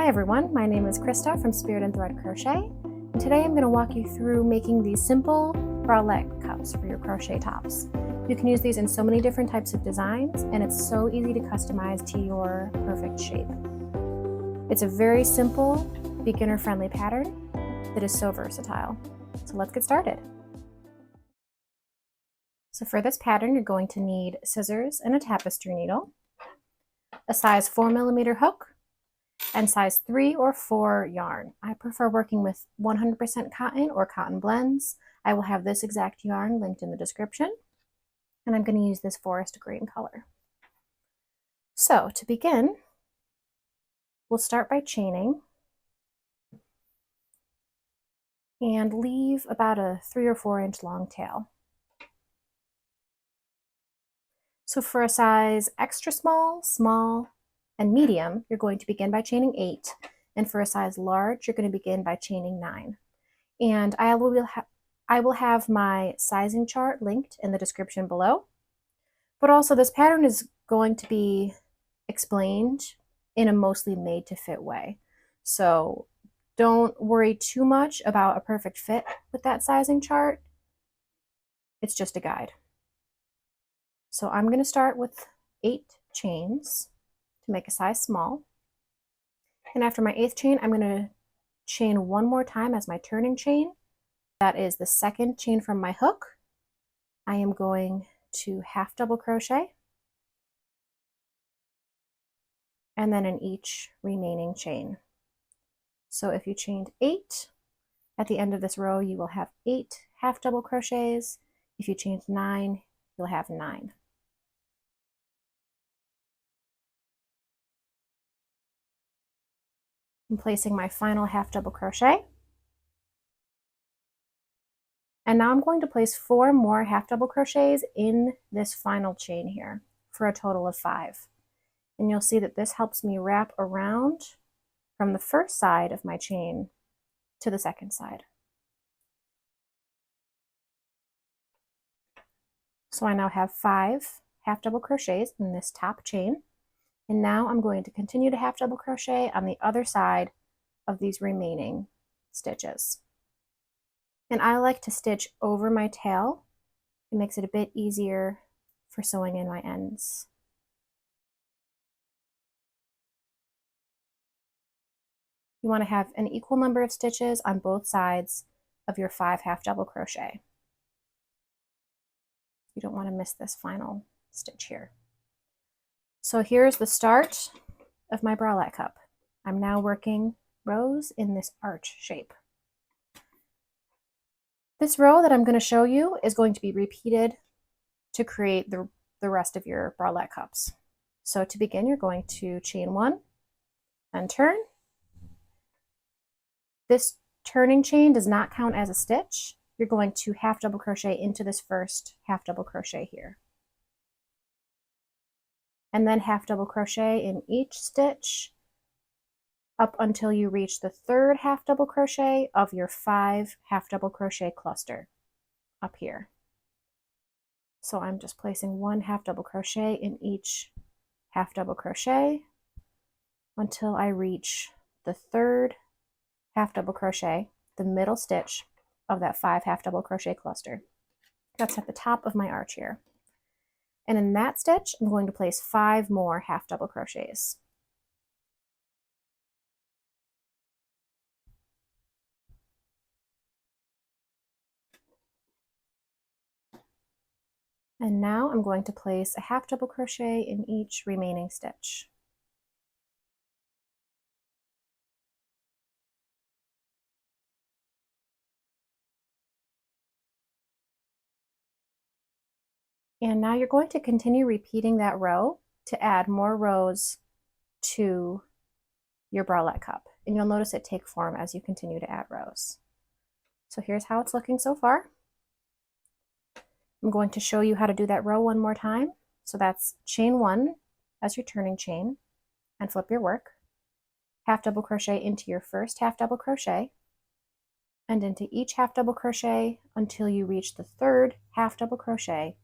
Hi everyone, my name is Krista from Spirit and Thread Crochet, and today I'm going to walk you through making these simple bralette cups for your crochet tops. You can use these in so many different types of designs, and it's so easy to customize to your perfect shape. It's a very simple, beginner-friendly pattern that is so versatile. So let's get started. So for this pattern, you're going to need scissors and a tapestry needle, a size 4mm hook, and size 3 or 4 yarn. I prefer working with 100% cotton or cotton blends. I will have this exact yarn linked in the description, and I'm going to use this forest green color. So to begin, we'll start by chaining and leave about a 3 or 4 inch long tail. So for a size extra small, small, and medium, you're going to begin by chaining 8, and for a size large, you're going to begin by chaining 9. And I will have my sizing chart linked in the description below, but also this pattern is going to be explained in a mostly made to fit way. So don't worry too much about a perfect fit with that sizing chart. It's just a guide. So I'm going to start with 8 chains to make a size small. And after my 8th chain, I'm going to chain one more time as my turning chain. That is the second chain from my hook. I am going to half double crochet, and then in each remaining chain. So if you chained 8, at the end of this row you will have 8 half double crochets. If you chained 9, you'll have 9. I'm placing my final half double crochet. And now I'm going to place 4 more half double crochets in this final chain here for a total of 5. And you'll see that this helps me wrap around from the first side of my chain to the second side. So I now have 5 half double crochets in this top chain. And now I'm going to continue to half double crochet on the other side of these remaining stitches. And I like to stitch over my tail. It makes it a bit easier for sewing in my ends. You want to have an equal number of stitches on both sides of your 5 half double crochet. You don't want to miss this final stitch here. So here's the start of my bralette cup. I'm now working rows in this arch shape. This row that I'm going to show you is going to be repeated to create the rest of your bralette cups. So to begin, you're going to chain 1 and turn. This turning chain does not count as a stitch. You're going to half double crochet into this first half double crochet here. And then half double crochet in each stitch up until you reach the 3rd half double crochet of your 5 half double crochet cluster up here. So I'm just placing 1 half double crochet in each half double crochet until I reach the 3rd half double crochet, the middle stitch of that 5 half double crochet cluster. That's at the top of my arch here. And in that stitch, I'm going to place 5 more half double crochets. And now I'm going to place a half double crochet in each remaining stitch. And now you're going to continue repeating that row to add more rows to your bralette cup. And you'll notice it take form as you continue to add rows. So here's how it's looking so far. I'm going to show you how to do that row one more time. So that's chain 1 as your turning chain and flip your work. Half double crochet into your first half double crochet and into each half double crochet until you reach the 3rd half double crochet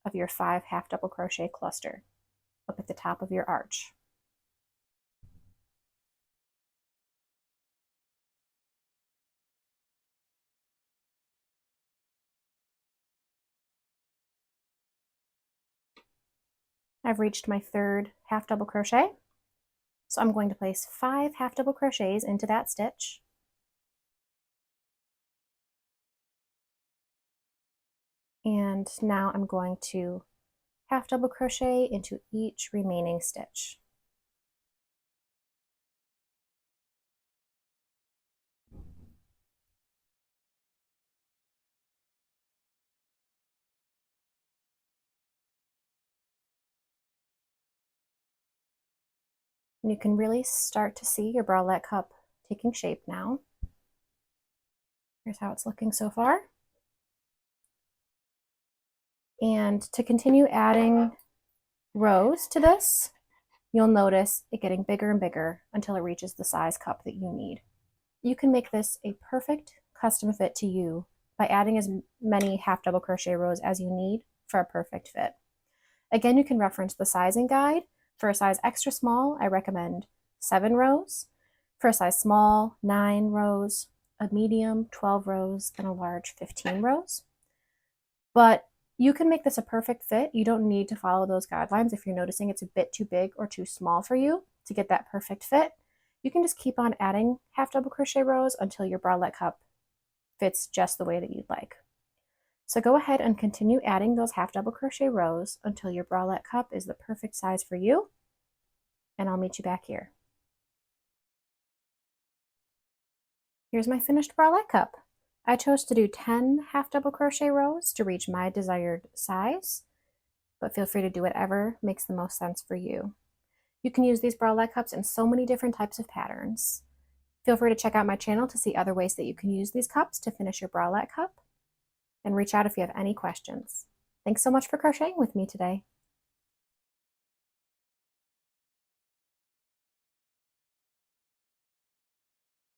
of your 5 half double crochet cluster up at the top of your arch. I've reached my third half double crochet. So I'm going to place 5 half double crochets into that stitch. And now I'm going to half double crochet into each remaining stitch. And you can really start to see your bralette cup taking shape now. Here's how it's looking so far. And to continue adding rows to this, you'll notice it getting bigger and bigger until it reaches the size cup that you need. You can make this a perfect custom fit to you by adding as many half double crochet rows as you need for a perfect fit. Again, you can reference the sizing guide. For a size extra small, I recommend 7 rows. For a size small, 9 rows, a medium, 12 rows, and a large, 15 rows. But you can make this a perfect fit. You don't need to follow those guidelines if you're noticing it's a bit too big or too small for you to get that perfect fit. You can just keep on adding half double crochet rows until your bralette cup fits just the way that you'd like. So go ahead and continue adding those half double crochet rows until your bralette cup is the perfect size for you, and I'll meet you back here. Here's my finished bralette cup. I chose to do 10 half double crochet rows to reach my desired size, but feel free to do whatever makes the most sense for you. You can use these bralette cups in so many different types of patterns. Feel free to check out my channel to see other ways that you can use these cups to finish your bralette cup, and reach out if you have any questions. Thanks so much for crocheting with me today.